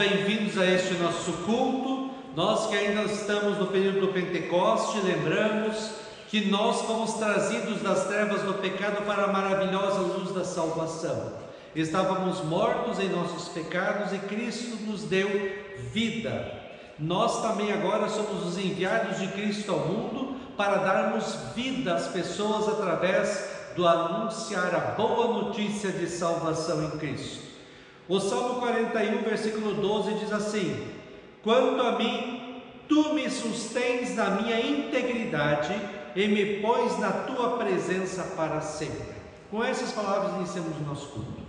bem-vindos a este nosso culto. Nós que ainda estamos no período do Pentecoste, lembramos que nós fomos trazidos das trevas do pecado para a maravilhosa luz da salvação. Estávamos mortos em nossos pecados e Cristo nos deu vida. Nós também agora somos os enviados de Cristo ao mundo para darmos vida às pessoas através do anunciar a boa notícia de salvação em Cristo. O Salmo 41, versículo 12 diz assim: quanto a mim, tu me sustens na minha integridade e me pões na tua presença para sempre. Com essas palavras iniciamos o nosso culto.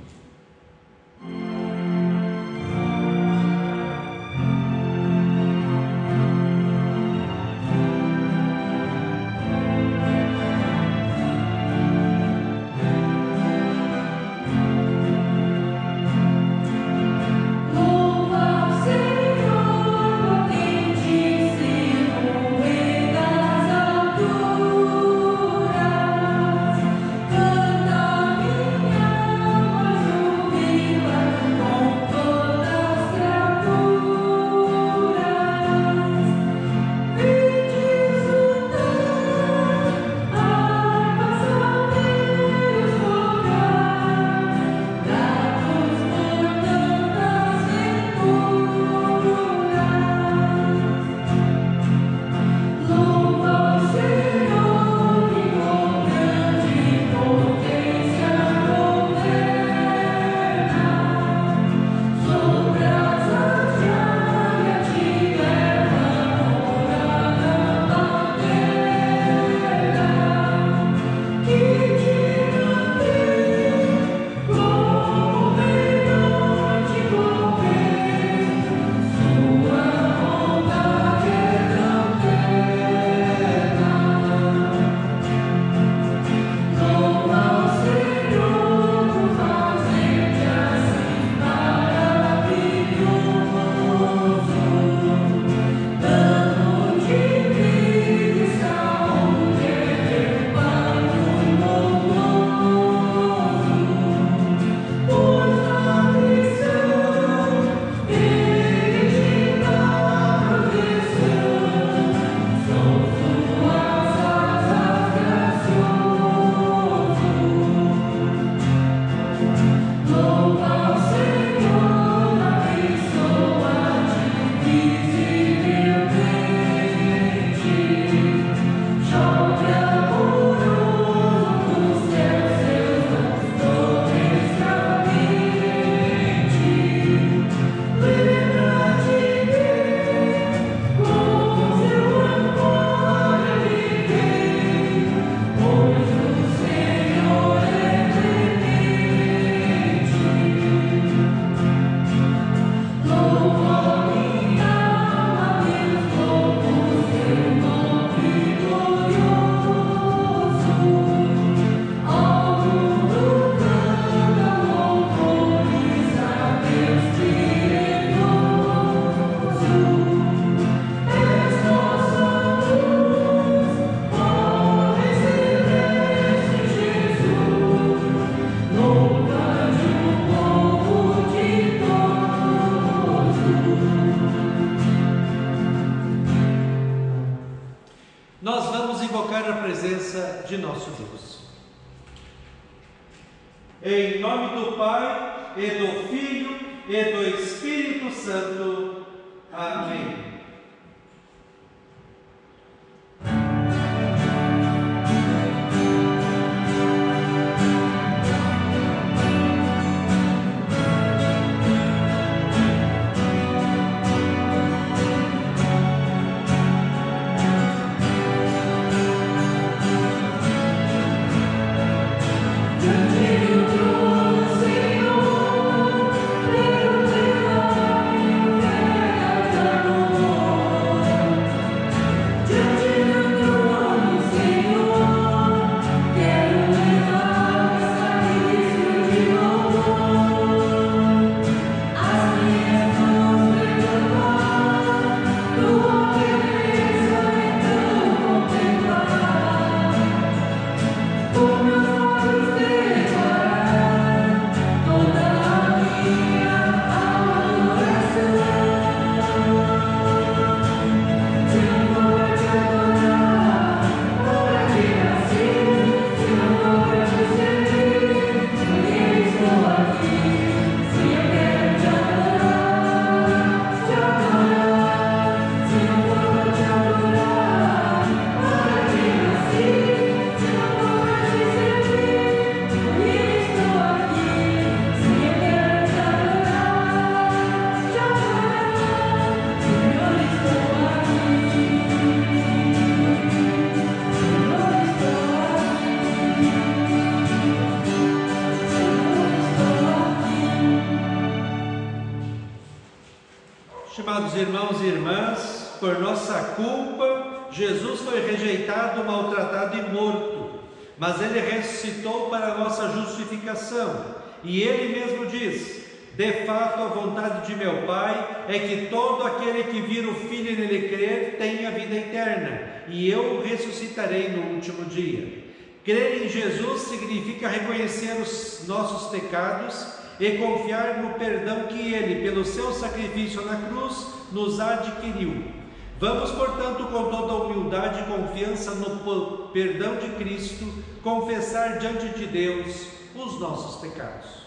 De nosso Deus. Em nome do Pai, e do Filho, e do Espírito Santo. Amém. Senhor, por nossa culpa, Jesus foi rejeitado, maltratado e morto, mas ele ressuscitou para a nossa justificação. E ele mesmo diz: de fato, a vontade de meu Pai é que todo aquele que vir o Filho e nele crer tenha vida eterna, e eu o ressuscitarei no último dia. Crer em Jesus significa reconhecer os nossos pecados e confiar no perdão que ele, pelo seu sacrifício na cruz, nos adquiriu. Vamos, portanto, com toda humildade e confiança no perdão de Cristo, confessar diante de Deus os nossos pecados.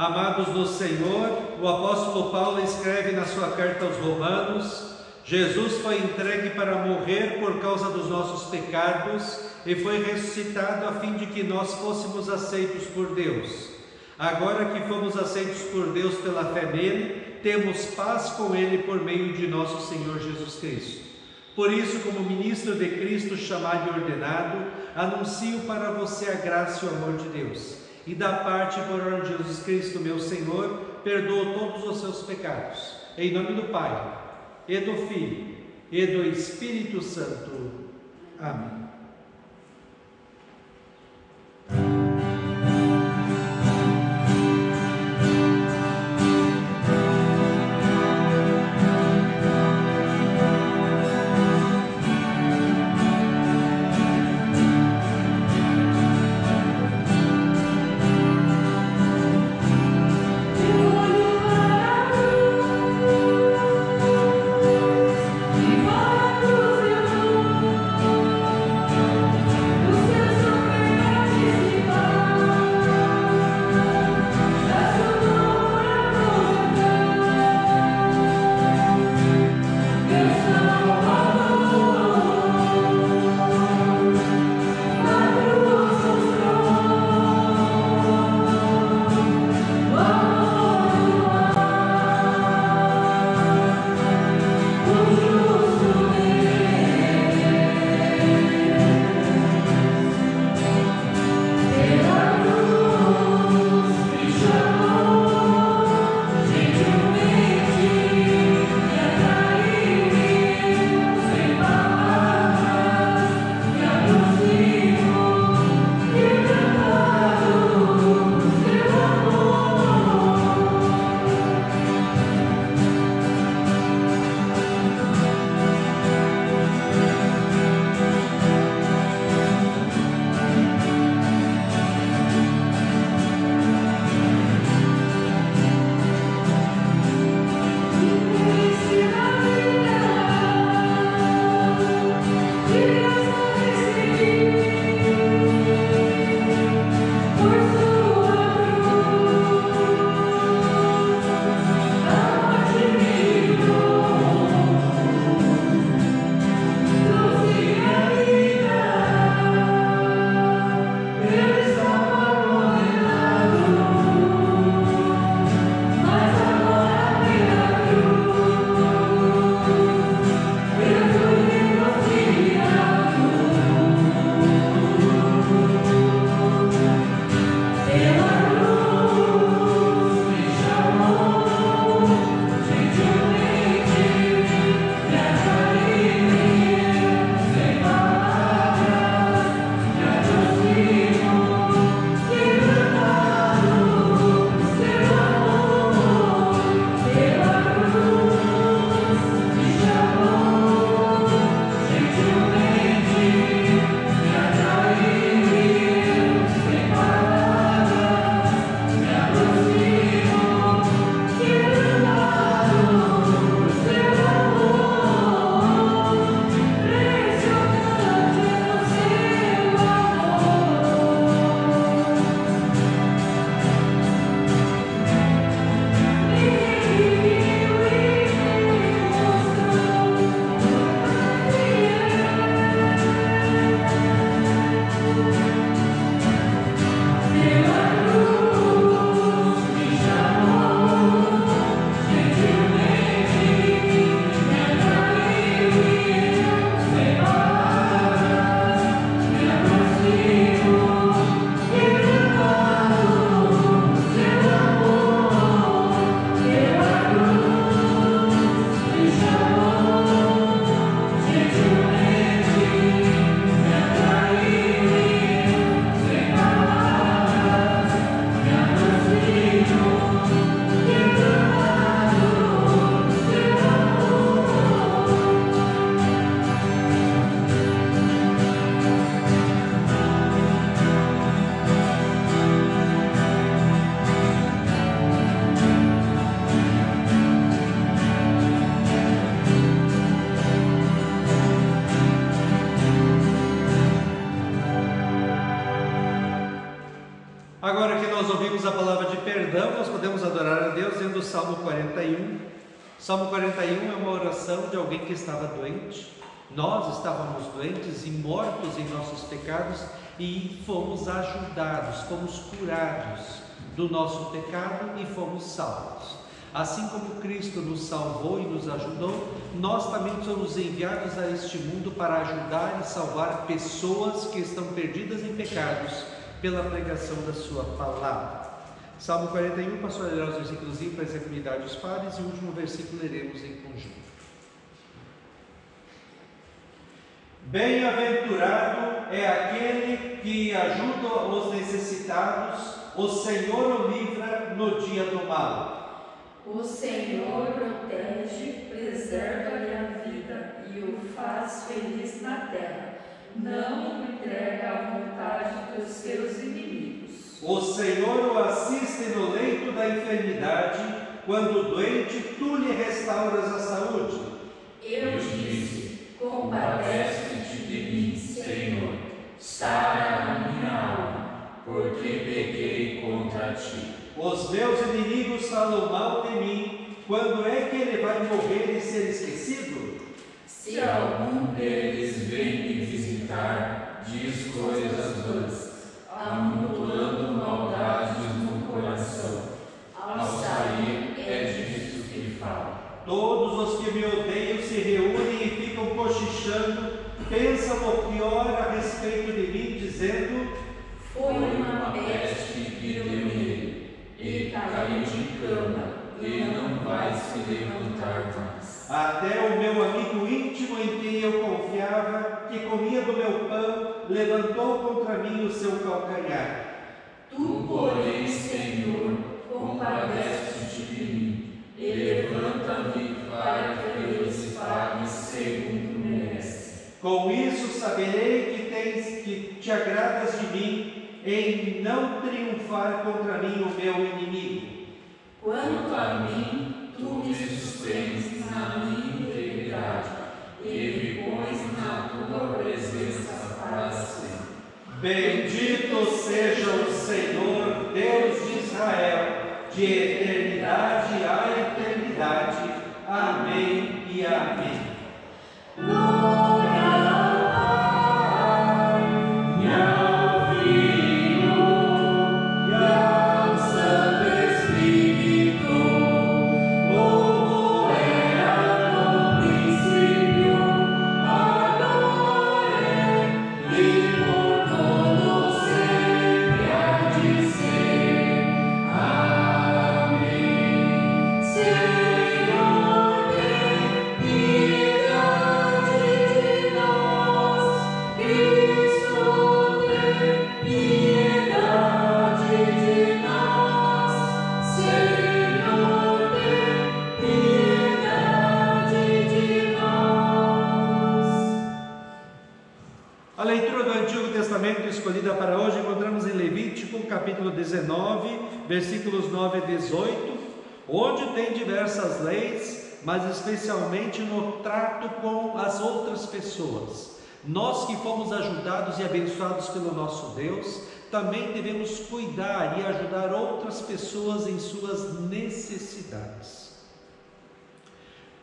Amados do Senhor, o apóstolo Paulo escreve na sua carta aos Romanos: Jesus foi entregue para morrer por causa dos nossos pecados e foi ressuscitado a fim de que nós fôssemos aceitos por Deus. Agora que fomos aceitos por Deus pela fé nele, temos paz com ele por meio de nosso Senhor Jesus Cristo. Por isso, como ministro de Cristo, chamado e ordenado, anuncio para você a graça e o amor de Deus. E da parte por ordem de Jesus Cristo, meu Senhor, perdoa todos os seus pecados. Em nome do Pai, e do Filho, e do Espírito Santo. Amém. perdão, nós podemos adorar a Deus dentro do Salmo 41. Salmo 41 é uma oração de alguém que estava doente. Nós estávamos doentes e mortos em nossos pecados e fomos ajudados, fomos curados do nosso pecado e fomos salvos. Assim como Cristo nos salvou e nos ajudou, nós também somos enviados a este mundo para ajudar e salvar pessoas que estão perdidas em pecados pela pregação da sua palavra. Salmo 41, pastor lerá os versículos ímpares e a comunidade dos pares, e o último versículo leremos em conjunto. Bem-aventurado é aquele que ajuda os necessitados, o Senhor o livra no dia do mal. O Senhor protege, preserva-lhe a vida e o faz feliz na terra. Não o entrega à vontade dos seus inimigos. O Senhor o assiste no leito da enfermidade, quando doente, tu lhe restauras a saúde. Eu disse, compadece-te de mim, Senhor, sara a minha alma, porque pequei contra ti. Os meus inimigos falam mal de mim. Quando é que ele vai morrer e ser esquecido? Se algum deles vem me visitar, diz coisas vãs, amontoando maldades no coração. Ao sair, é disso que falo. Todos os que me odeiam se reúnem e ficam cochichando, pensam o pior a respeito de mim, dizendo: foi uma peste que deu nele, e caiu de cama, e não vai se levantar mais. Até o meu amigo íntimo em quem eu confiava, que comia do meu pão, levantou contra mim o seu calcanhar. Tu, porém, Senhor, compadece-te de mim, e levanta-me para que eu lhes pague segundo merece. Com isso saberei que te agradas de mim, em não triunfar contra mim o meu inimigo. Quanto a mim, tu me sustens na minha integridade e me pões na tua presença para sempre. Bendito seja o Senhor, Deus de Israel, de eternidade a eternidade. Amém e amém. Escolhida para hoje, encontramos em Levítico, capítulo 19, versículos 9 a 18, onde tem diversas leis, mas especialmente no trato com as outras pessoas. Nós que fomos ajudados e abençoados pelo nosso Deus, também devemos cuidar e ajudar outras pessoas em suas necessidades.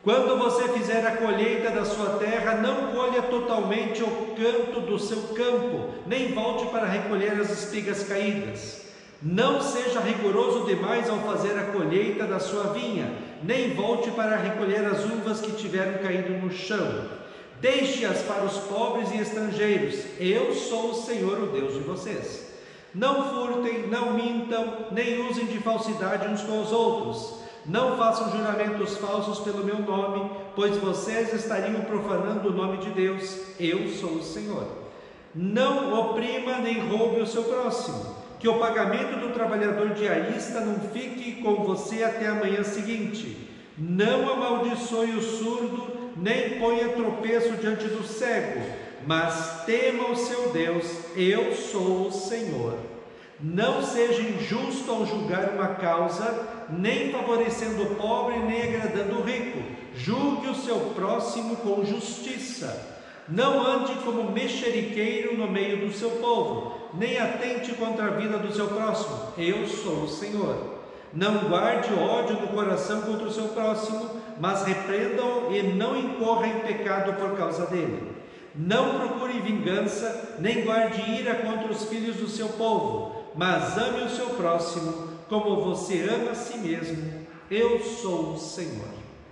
Quando você fizer a colheita da sua terra, não colha totalmente o canto do seu campo, nem volte para recolher as espigas caídas. Não seja rigoroso demais ao fazer a colheita da sua vinha, nem volte para recolher as uvas que tiveram caído no chão. Deixe-as para os pobres e estrangeiros. Eu sou o Senhor, o Deus de vocês. Não furtem, não mintam, nem usem de falsidade uns com os outros. Não façam juramentos falsos pelo meu nome, pois vocês estariam profanando o nome de Deus. Eu sou o Senhor. Não oprima nem roube o seu próximo. Que o pagamento do trabalhador diarista não fique com você até a manhã seguinte. Não amaldiçoe o surdo, nem ponha tropeço diante do cego, mas tema o seu Deus. Eu sou o Senhor. Não seja injusto ao julgar uma causa, nem favorecendo o pobre, nem agradando o rico. Julgue o seu próximo com justiça. Não ande como mexeriqueiro no meio do seu povo, nem atente contra a vida do seu próximo. Eu sou o Senhor. Não guarde ódio no coração contra o seu próximo, mas repreenda-o e não incorra em pecado por causa dele. Não procure vingança, nem guarde ira contra os filhos do seu povo, mas ame o seu próximo como você ama a si mesmo. Eu sou o Senhor.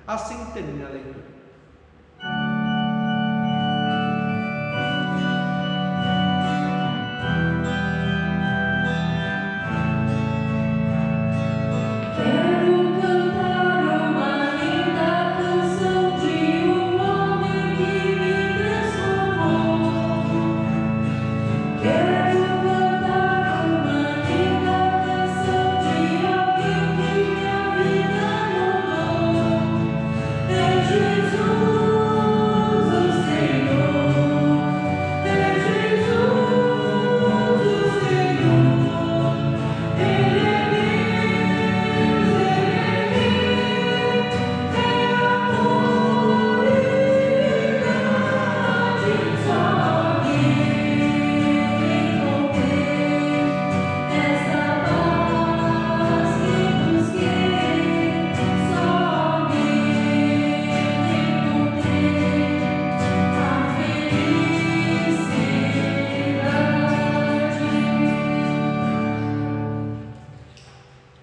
Assim termina a leitura.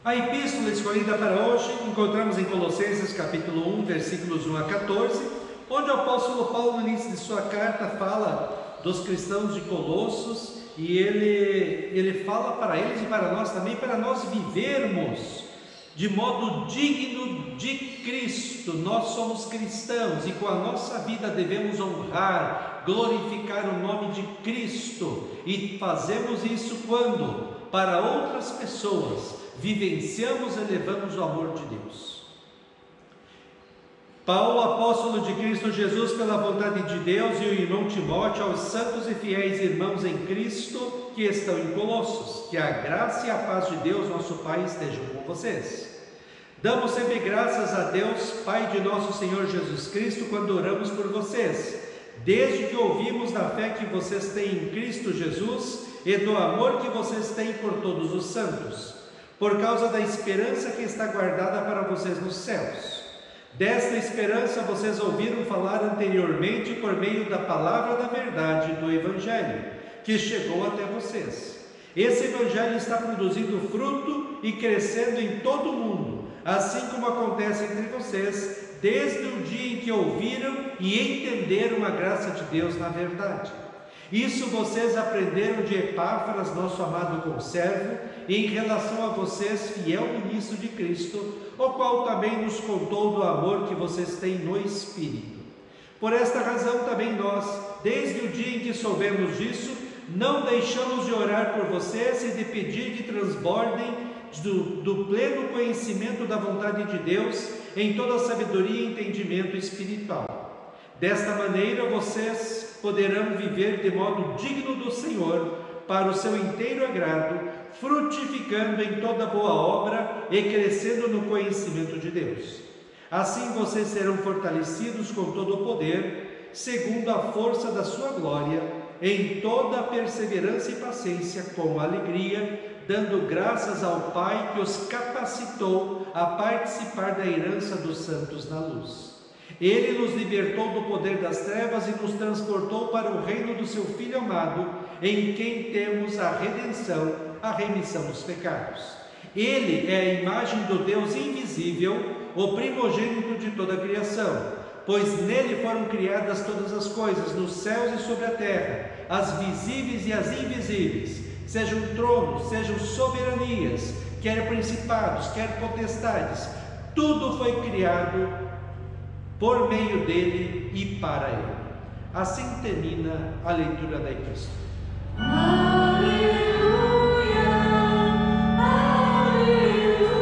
A epístola escolhida para hoje encontramos em Colossenses capítulo 1, versículos 1 a 14, onde o apóstolo Paulo, no início de sua carta, fala dos cristãos de Colossos, e ele fala para eles e para nós também, para nós vivermos de modo digno de Cristo. Nós somos cristãos e com a nossa vida devemos honrar, glorificar o nome de Cristo, e fazemos isso quando? Para outras pessoas vivenciamos e levamos o amor de Deus. Paulo, apóstolo de Cristo Jesus, pela vontade de Deus, e o irmão Timóteo, aos santos e fiéis irmãos em Cristo que estão em Colossos, que a graça e a paz de Deus, nosso Pai, estejam com vocês. Damos sempre graças a Deus, Pai de nosso Senhor Jesus Cristo, quando oramos por vocês, desde que ouvimos da fé que vocês têm em Cristo Jesus e do amor que vocês têm por todos os santos, por causa da esperança que está guardada para vocês nos céus. Desta esperança vocês ouviram falar anteriormente por meio da palavra da verdade do Evangelho, que chegou até vocês. Esse Evangelho está produzindo fruto e crescendo em todo o mundo, assim como acontece entre vocês, desde o dia em que ouviram e entenderam a graça de Deus na verdade. Isso vocês aprenderam de Epáfras, nosso amado conservo, em relação a vocês, fiel ministro de Cristo, o qual também nos contou do amor que vocês têm no Espírito. Por esta razão também nós, desde o dia em que soubemos disso, não deixamos de orar por vocês e de pedir que transbordem do pleno conhecimento da vontade de Deus em toda sabedoria e entendimento espiritual. Desta maneira vocês poderão viver de modo digno do Senhor, para o seu inteiro agrado, frutificando em toda boa obra e crescendo no conhecimento de Deus. Assim vocês serão fortalecidos com todo o poder, segundo a força da sua glória, em toda a perseverança e paciência, com alegria, dando graças ao Pai que os capacitou a participar da herança dos santos na luz. Ele nos libertou do poder das trevas e nos transportou para o reino do seu Filho amado, em quem temos a redenção, a remissão dos pecados. Ele é a imagem do Deus invisível, o primogênito de toda a criação, pois nele foram criadas todas as coisas, nos céus e sobre a terra, as visíveis e as invisíveis, sejam tronos, sejam soberanias, quer principados, quer potestades, tudo foi criado por meio dele e para ele. Assim termina a leitura da epístola. Aleluia, aleluia, aleluia.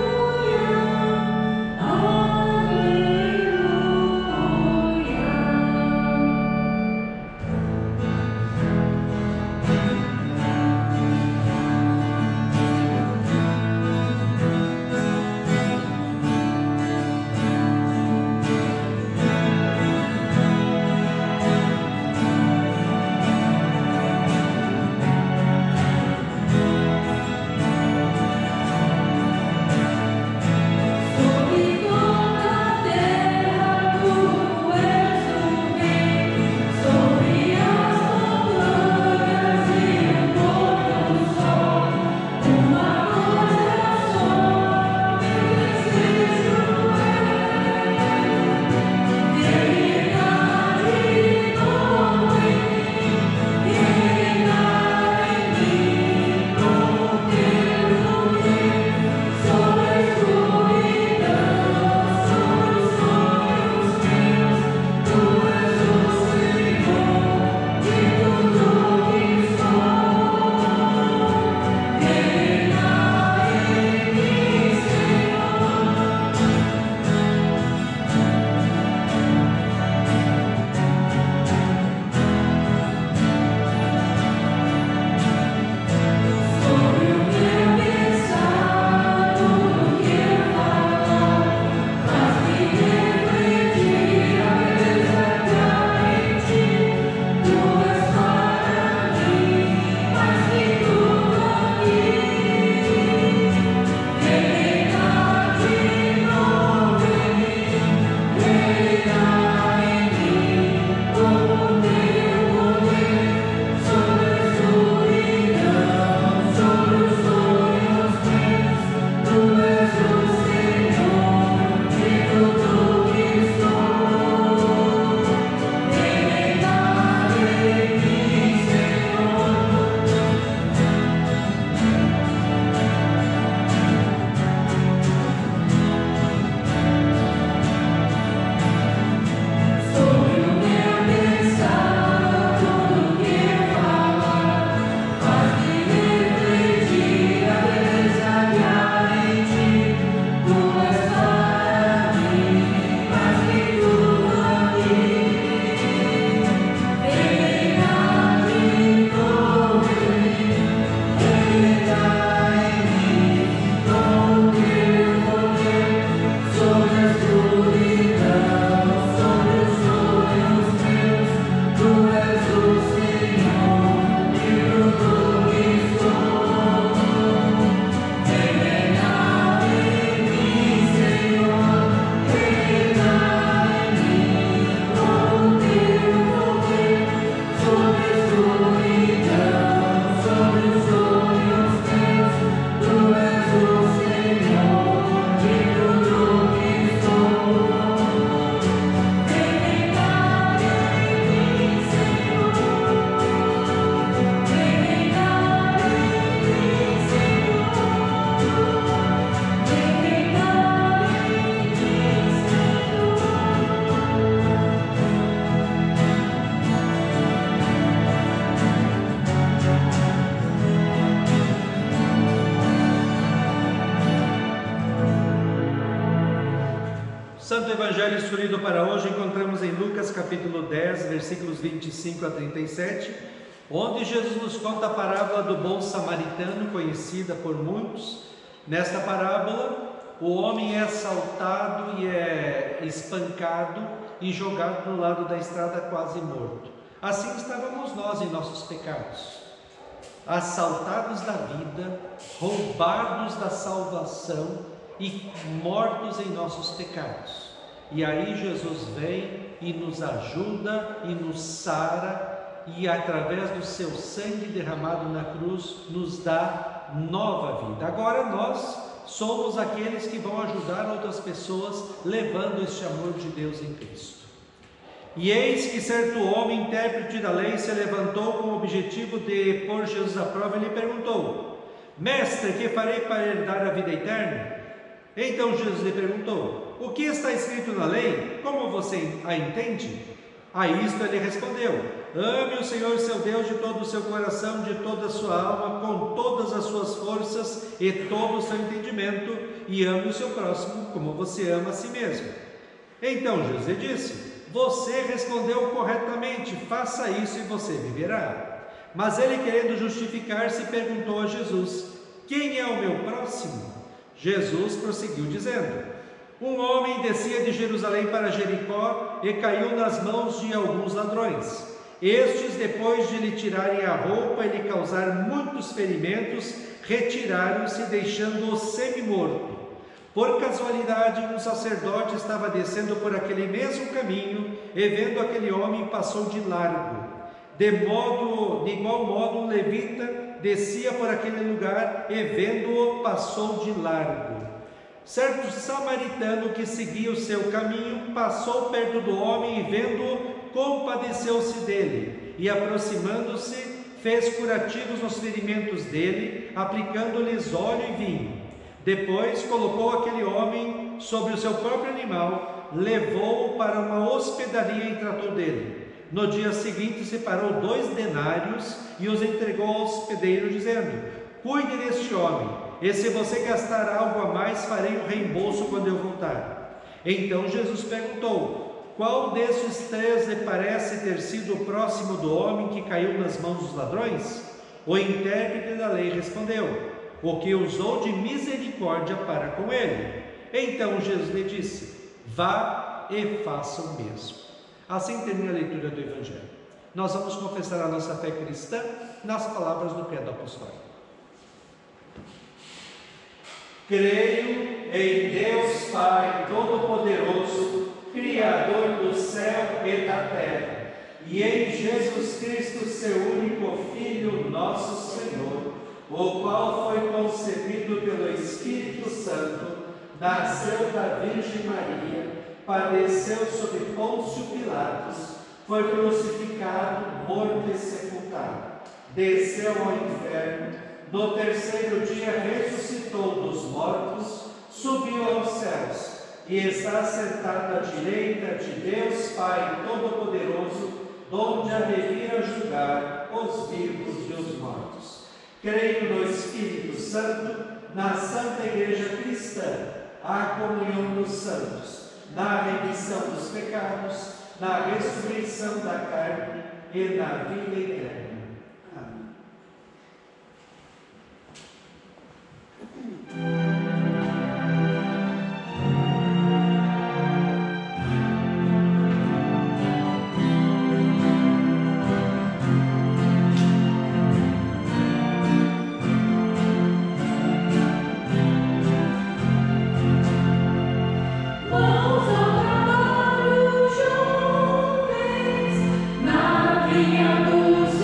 Santo Evangelho escolhido para hoje encontramos em Lucas capítulo 10, versículos 25 a 37, onde Jesus nos conta a parábola do bom samaritano, conhecida por muitos. Nesta parábola, o homem é assaltado e é espancado e jogado do lado da estrada quase morto. Assim estávamos nós em nossos pecados, assaltados da vida, roubados da salvação e mortos em nossos pecados. E aí Jesus vem e nos ajuda e nos sara, e através do seu sangue derramado na cruz nos dá nova vida. Agora nós somos aqueles que vão ajudar outras pessoas levando este amor de Deus em Cristo. E eis que certo homem, intérprete da lei, se levantou com o objetivo de pôr Jesus à prova e lhe perguntou: Mestre, que farei para herdar a vida eterna? Então Jesus lhe perguntou: O que está escrito na lei? Como você a entende? A isto ele respondeu: Ame o Senhor seu Deus de todo o seu coração, de toda a sua alma, com todas as suas forças e todo o seu entendimento, e ame o seu próximo como você ama a si mesmo. Então Jesus lhe disse: Você respondeu corretamente, faça isso e você viverá. Mas ele, querendo justificar-se, perguntou a Jesus: Quem é o meu próximo? Jesus prosseguiu dizendo: Um homem descia de Jerusalém para Jericó e caiu nas mãos de alguns ladrões. Estes, depois de lhe tirarem a roupa e lhe causar muitos ferimentos, retiraram-se, deixando-o semi-morto. Por casualidade, um sacerdote estava descendo por aquele mesmo caminho e, vendo aquele homem, passou de largo. De igual modo, um levita descia por aquele lugar e, vendo-o, passou de largo. Certo samaritano que seguia o seu caminho passou perto do homem e, vendo-o, compadeceu-se dele e, aproximando-se, fez curativos nos ferimentos dele, aplicando-lhes óleo e vinho. Depois colocou aquele homem sobre o seu próprio animal, levou-o para uma hospedaria e tratou dele. No dia seguinte separou 2 denários e os entregou ao hospedeiro, dizendo: Cuide deste homem, e se você gastar algo a mais, farei o reembolso quando eu voltar. Então Jesus perguntou: Qual destes 3 lhe parece ter sido o próximo do homem que caiu nas mãos dos ladrões? O intérprete da lei respondeu: O que usou de misericórdia para com ele. Então Jesus lhe disse: Vá e faça o mesmo. Assim termina a leitura do Evangelho. Nós vamos confessar a nossa fé cristã nas palavras do Credo Apostólico. Creio em Deus Pai Todo-Poderoso, Criador do céu e da terra, e em Jesus Cristo, seu único Filho, nosso Senhor, o qual foi concebido pelo Espírito Santo, nasceu da Virgem Maria, padeceu sob Pôncio Pilatos, foi crucificado, morto e sepultado, desceu ao inferno, no terceiro dia ressuscitou dos mortos, subiu aos céus e está sentado à direita de Deus Pai Todo-Poderoso, donde há de vir a julgar os vivos e os mortos. Creio no Espírito Santo, na Santa Igreja Cristã, a comunhão dos santos, na remissão dos pecados, na ressurreição da carne e na vida eterna. Amém. Na vinha dos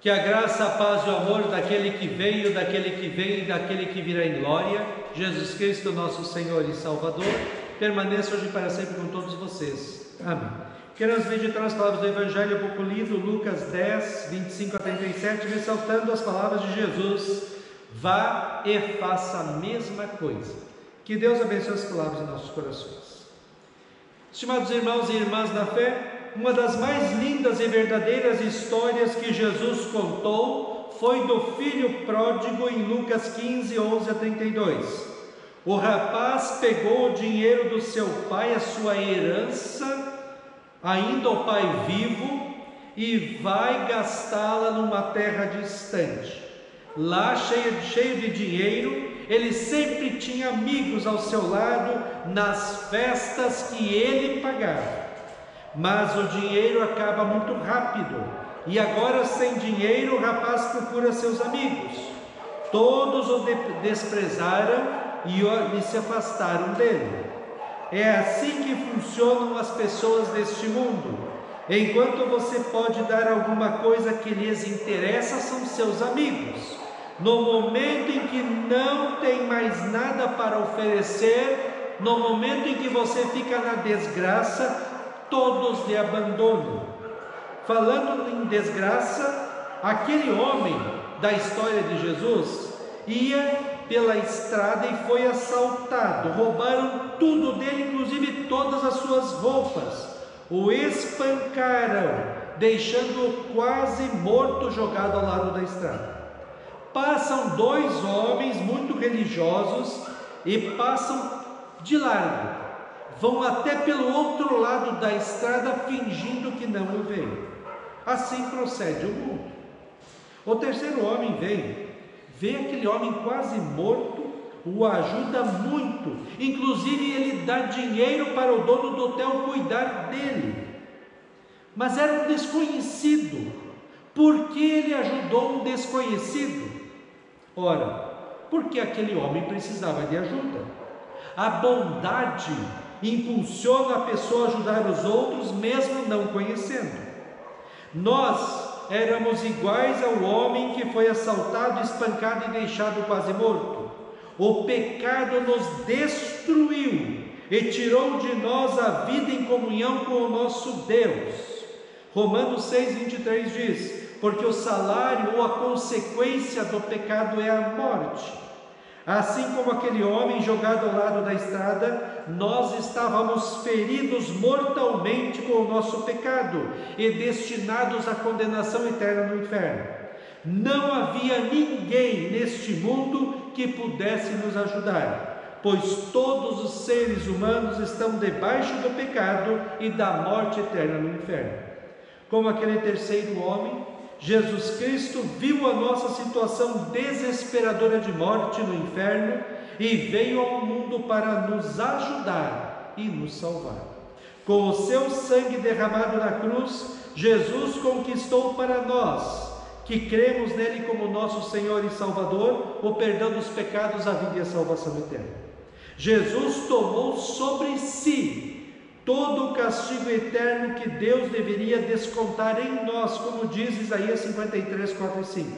Que a graça, a paz e o amor daquele que veio, daquele que vem e daquele que virá em glória, Jesus Cristo, nosso Senhor e Salvador, permaneça hoje e para sempre com todos vocês. Amém. Queremos meditar as palavras do Evangelho pouco lido, Lucas 10, 25 a 37, ressaltando as palavras de Jesus: vá e faça a mesma coisa. Que Deus abençoe as palavras em nossos corações. Estimados irmãos e irmãs da fé, uma das mais lindas e verdadeiras histórias que Jesus contou foi do filho pródigo em Lucas 15, 11 a 32. O rapaz pegou o dinheiro do seu pai, a sua herança, ainda o pai vivo, e vai gastá-la numa terra distante. Lá, cheio de dinheiro, ele sempre tinha amigos ao seu lado nas festas que ele pagava. Mas o dinheiro acaba muito rápido, e agora sem dinheiro o rapaz procura seus amigos. Todos o desprezaram e se afastaram dele. É assim que funcionam as pessoas deste mundo. Enquanto você pode dar alguma coisa que lhes interessa, são seus amigos. No momento em que não tem mais nada para oferecer, no momento em que você fica na desgraça, todos lhe abandonam. Falando em desgraça, aquele homem da história de Jesus ia pela estrada e foi assaltado. Roubaram tudo dele, inclusive todas as suas roupas. O espancaram, deixando-o quase morto, jogado ao lado da estrada. Passam dois homens muito religiosos e passam de largo. Vão até pelo outro lado da estrada, fingindo que não o veem. Assim procede o mundo. O terceiro homem vê aquele homem quase morto, o ajuda muito, inclusive ele dá dinheiro para o dono do hotel cuidar dele. Mas era um desconhecido. Por que ele ajudou um desconhecido? Ora, porque aquele homem precisava de ajuda. A bondade impulsiona a pessoa a ajudar os outros, mesmo não conhecendo. Nós éramos iguais ao homem que foi assaltado, espancado e deixado quase morto. O pecado nos destruiu e tirou de nós a vida em comunhão com o nosso Deus. Romanos 6, 23 diz: porque o salário ou a consequência do pecado é a morte. Assim como aquele homem jogado ao lado da estrada, nós estávamos feridos mortalmente com o nosso pecado e destinados à condenação eterna no inferno. Não havia ninguém neste mundo que pudesse nos ajudar, pois todos os seres humanos estão debaixo do pecado e da morte eterna no inferno. Como aquele terceiro homem, Jesus Cristo viu a nossa situação desesperadora de morte no inferno e veio ao mundo para nos ajudar e nos salvar. Com o seu sangue derramado na cruz, Jesus conquistou para nós, que cremos nele como nosso Senhor e Salvador, o perdão dos pecados, a vida e a salvação eterna. Jesus tomou sobre si todo o castigo eterno que Deus deveria descontar em nós, como diz Isaías 53, 4 e 5.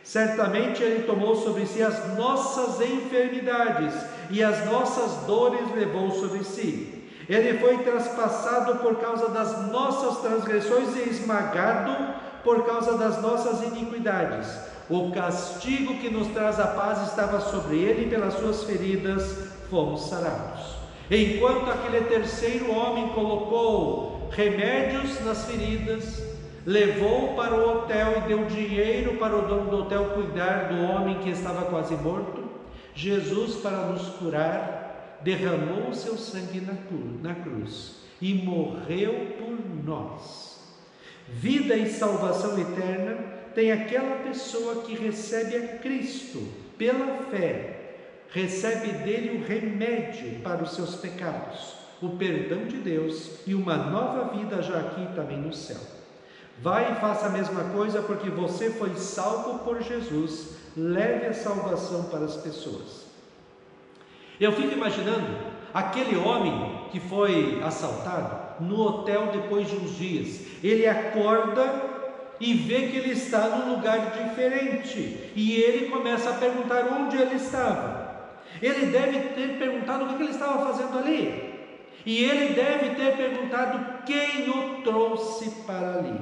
Certamente Ele tomou sobre si as nossas enfermidades e as nossas dores levou sobre si. Ele foi traspassado por causa das nossas transgressões e esmagado por causa das nossas iniquidades. O castigo que nos traz a paz estava sobre Ele, e pelas suas feridas fomos sarados. Enquanto aquele terceiro homem colocou remédios nas feridas, levou para o hotel e deu dinheiro para o dono do hotel cuidar do homem que estava quase morto, Jesus, para nos curar, derramou o seu sangue na cruz e morreu por nós. Vida e salvação eterna tem aquela pessoa que recebe a Cristo pela fé, recebe dele o remédio para os seus pecados, o perdão de Deus e uma nova vida já aqui também no céu. Vai e faça a mesma coisa, porque você foi salvo por Jesus. Leve a salvação para as pessoas. Eu fico imaginando aquele homem que foi assaltado no hotel depois de uns dias. Ele acorda e vê que ele está num lugar diferente, e ele começa a perguntar onde ele estava. Ele deve ter perguntado o que ele estava fazendo ali, e ele deve ter perguntado quem o trouxe para ali.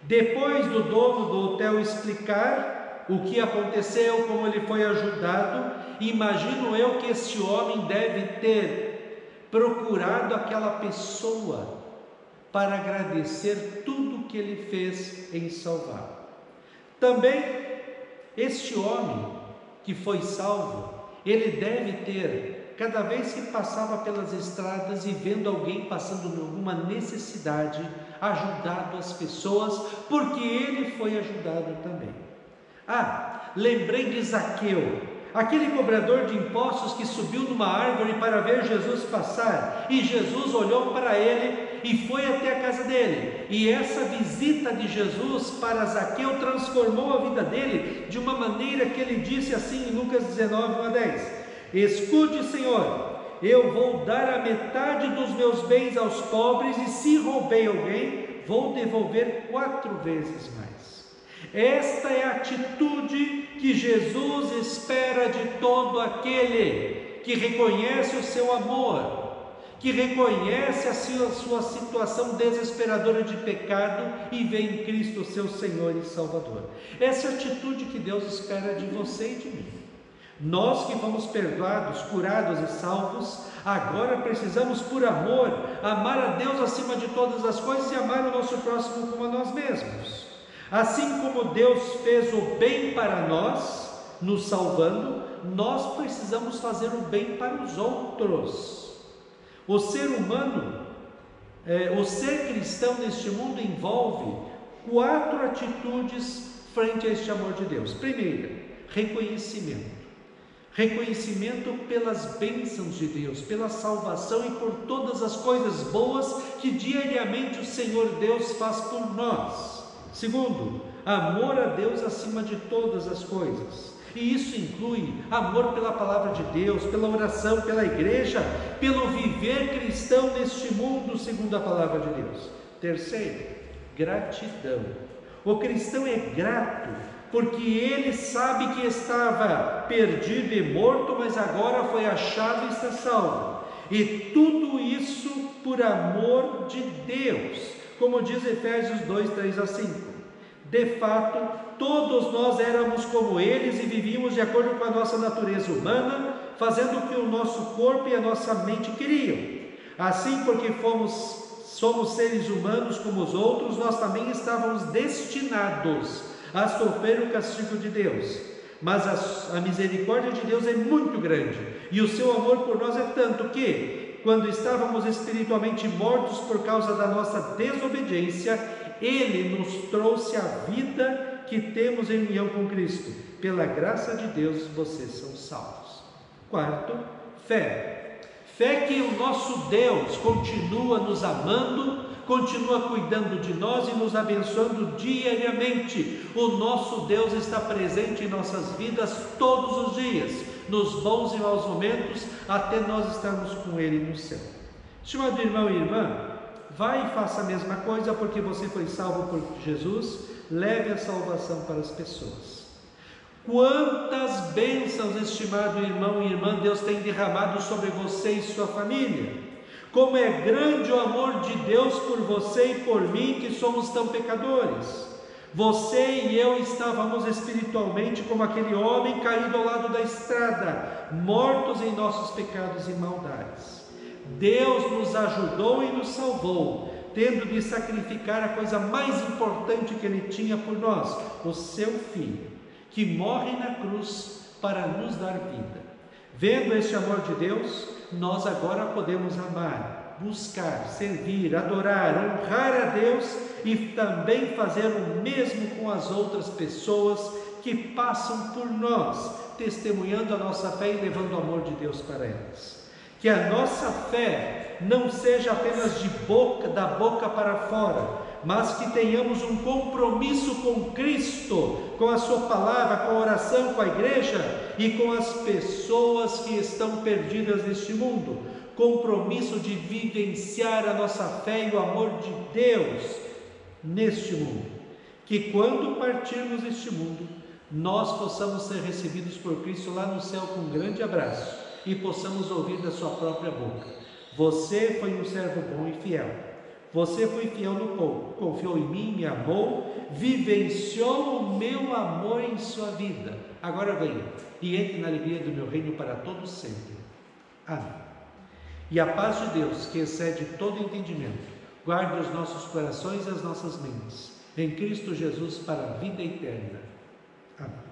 Depois do dono do hotel explicar o que aconteceu, como ele foi ajudado, imagino eu que este homem deve ter procurado aquela pessoa para agradecer tudo que ele fez em salvar. Também este homem que foi salvo, ele deve ter, cada vez que passava pelas estradas e vendo alguém passando alguma necessidade, ajudado as pessoas, porque ele foi ajudado também. Lembrei de Zaqueu, aquele cobrador de impostos que subiu numa árvore para ver Jesus passar, e Jesus olhou para ele e foi até a casa dele, e essa visita de Jesus para Zaqueu transformou a vida dele, de uma maneira que ele disse assim em Lucas 19:10: escute, Senhor, eu vou dar a metade dos meus bens aos pobres, e se roubei alguém, vou devolver 4 vezes mais. Esta é a atitude que Jesus espera de todo aquele que reconhece o seu amor, que reconhece a sua situação desesperadora de pecado e vê em Cristo seu Senhor e Salvador. Essa é a atitude que Deus espera de você e de mim. Nós que fomos perdoados, curados e salvos, agora precisamos, por amor, amar a Deus acima de todas as coisas e amar o nosso próximo como a nós mesmos. Assim como Deus fez o bem para nós, nos salvando, nós precisamos fazer o bem para os outros. O ser humano, o ser cristão neste mundo envolve 4 atitudes frente a este amor de Deus. Primeira, reconhecimento. Reconhecimento pelas bênçãos de Deus, pela salvação e por todas as coisas boas que diariamente o Senhor Deus faz por nós. Segundo, amor a Deus acima de todas as coisas. E isso inclui amor pela palavra de Deus, pela oração, pela igreja, pelo viver cristão neste mundo segundo a palavra de Deus. Terceiro, gratidão. O cristão é grato porque ele sabe que estava perdido e morto, mas agora foi achado e está salvo. E tudo isso por amor de Deus, como diz Efésios 2, 3 a 5. De fato, todos nós éramos como eles e vivíamos de acordo com a nossa natureza humana, fazendo o que o nosso corpo e a nossa mente queriam. Assim, porque somos seres humanos como os outros, nós também estávamos destinados a sofrer o castigo de Deus. Mas a misericórdia de Deus é muito grande, e o seu amor por nós é tanto que, quando estávamos espiritualmente mortos por causa da nossa desobediência, Ele nos trouxe a vida que temos em união com Cristo. Pela graça de Deus, vocês são salvos. Quarto, fé. Fé que o nosso Deus continua nos amando, continua cuidando de nós e nos abençoando diariamente. O nosso Deus está presente em nossas vidas todos os dias, nos bons e maus momentos, até nós estarmos com Ele no céu. Estimado irmão e irmã, vai e faça a mesma coisa, porque você foi salvo por Jesus. Leve a salvação para as pessoas. Quantas bênçãos, estimado irmão e irmã, Deus tem derramado sobre você e sua família. Como é grande o amor de Deus por você e por mim, que somos tão pecadores. Você e eu estávamos espiritualmente como aquele homem caído ao lado da estrada, mortos em nossos pecados e maldades. Deus nos ajudou e nos salvou, tendo de sacrificar a coisa mais importante que Ele tinha por nós, o seu Filho, que morre na cruz para nos dar vida. Vendo este amor de Deus, nós agora podemos amar, buscar, servir, adorar, honrar a Deus e também fazer o mesmo com as outras pessoas que passam por nós, testemunhando a nossa fé e levando o amor de Deus para elas. Que a nossa fé não seja apenas da boca para fora, mas que tenhamos um compromisso com Cristo, com a sua palavra, com a oração, com a igreja e com as pessoas que estão perdidas neste mundo. Compromisso de vivenciar a nossa fé e o amor de Deus neste mundo. que quando partirmos deste mundo, nós possamos ser recebidos por Cristo lá no céu com um grande abraço e possamos ouvir da sua própria boca: você foi um servo bom e fiel. Você foi fiel no pouco, confiou em mim, me amou, vivenciou o meu amor em sua vida. Agora venha e entre na alegria do meu reino para todos sempre. Amém. E a paz de Deus, que excede todo entendimento, guarde os nossos corações e as nossas mentes, em Cristo Jesus, para a vida eterna. Amém.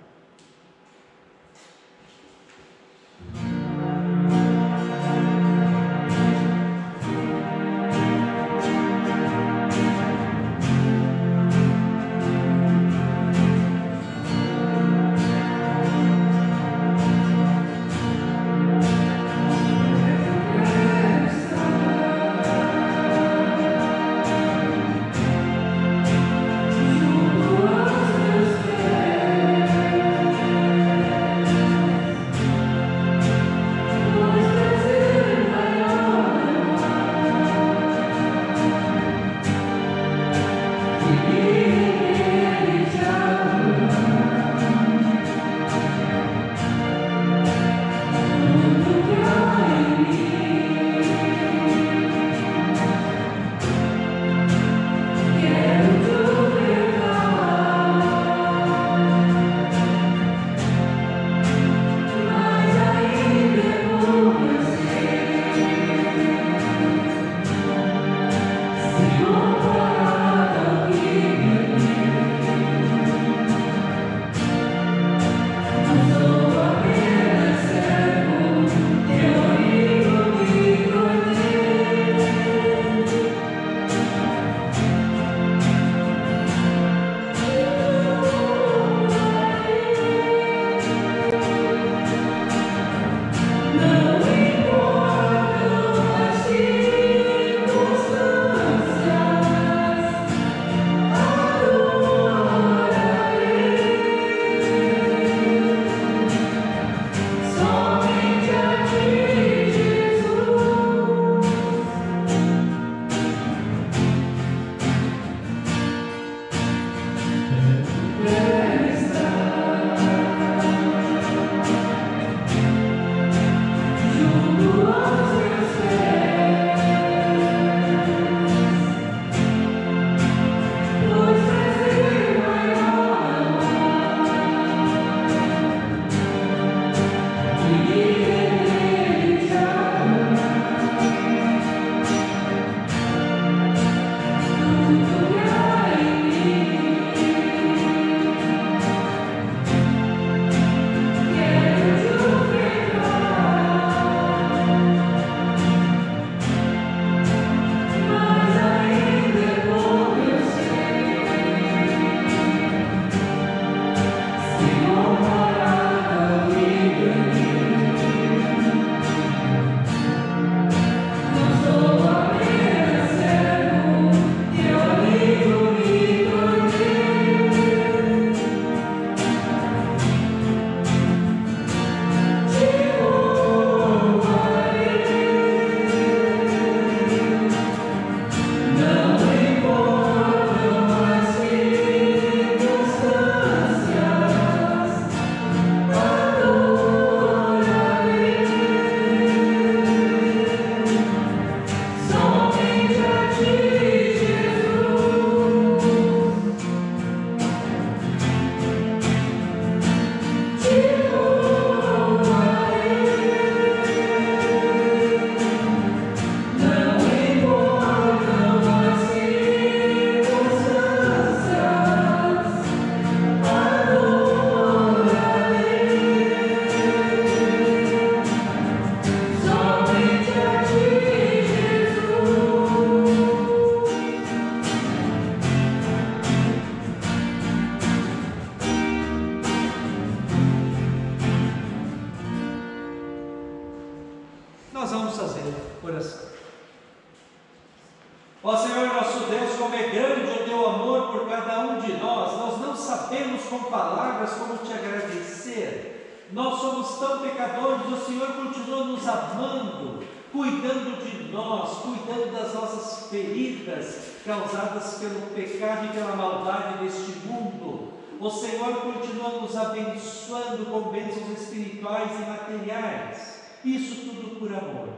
Ó Senhor nosso Deus, como é grande o teu amor por cada um de nós não sabemos com palavras como te agradecer. Nós somos tão pecadores, o Senhor continua nos amando, cuidando de nós, cuidando das nossas feridas, feridas causadas pelo pecado e pela maldade deste mundo. O Senhor continua nos abençoando com bênçãos espirituais e materiais. Isso tudo por amor.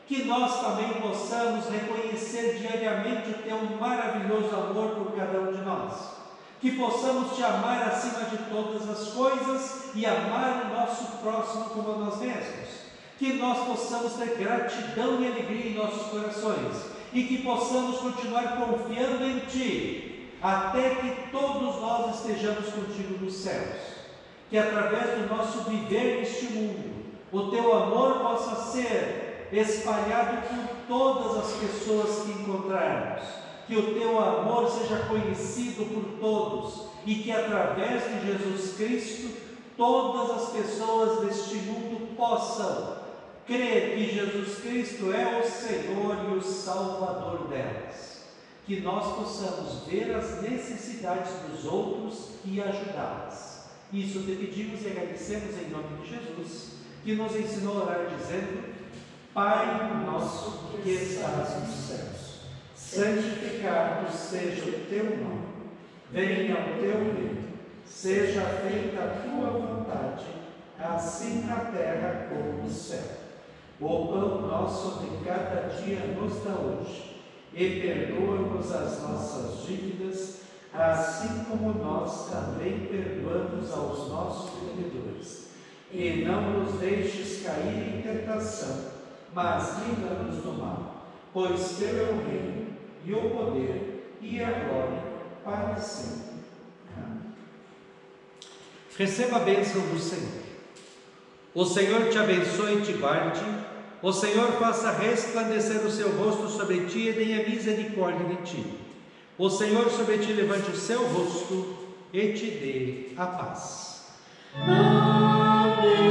Que nós também possamos reconhecer diariamente o Teu maravilhoso amor por cada um de nós. Que possamos Te amar acima de todas as coisas e amar o nosso próximo como a nós mesmos. Que nós possamos ter gratidão e alegria em nossos corações e que possamos continuar confiando em Ti, até que todos nós estejamos contigo nos céus. Que através do nosso viver neste mundo, o Teu amor possa ser espalhado por todas as pessoas que encontrarmos. Que o Teu amor seja conhecido por todos e que através de Jesus Cristo, todas as pessoas deste mundo possam crer que Jesus Cristo é o Senhor e o Salvador delas. Que nós possamos ver as necessidades dos outros e ajudá-las. Isso te pedimos e agradecemos em nome de Jesus, que nos ensinou a orar dizendo: Pai nosso que estás nos céus, santificado seja o Teu nome. Venha o Teu reino. Seja feita a Tua vontade, assim na terra como no céu. O pão nosso de cada dia nos dá hoje, e perdoa-nos as nossas dívidas, assim como nós também perdoamos aos nossos devedores. E não nos deixes cair em tentação, mas livra-nos do mal, pois Teu é o reino, e o poder, e a glória, para sempre. Amém. Receba a bênção do Senhor. O Senhor te abençoe e te guarde. O Senhor faça resplandecer o seu rosto sobre ti e tenha misericórdia de ti. O Senhor sobre ti levante o seu rosto e te dê a paz. Amém.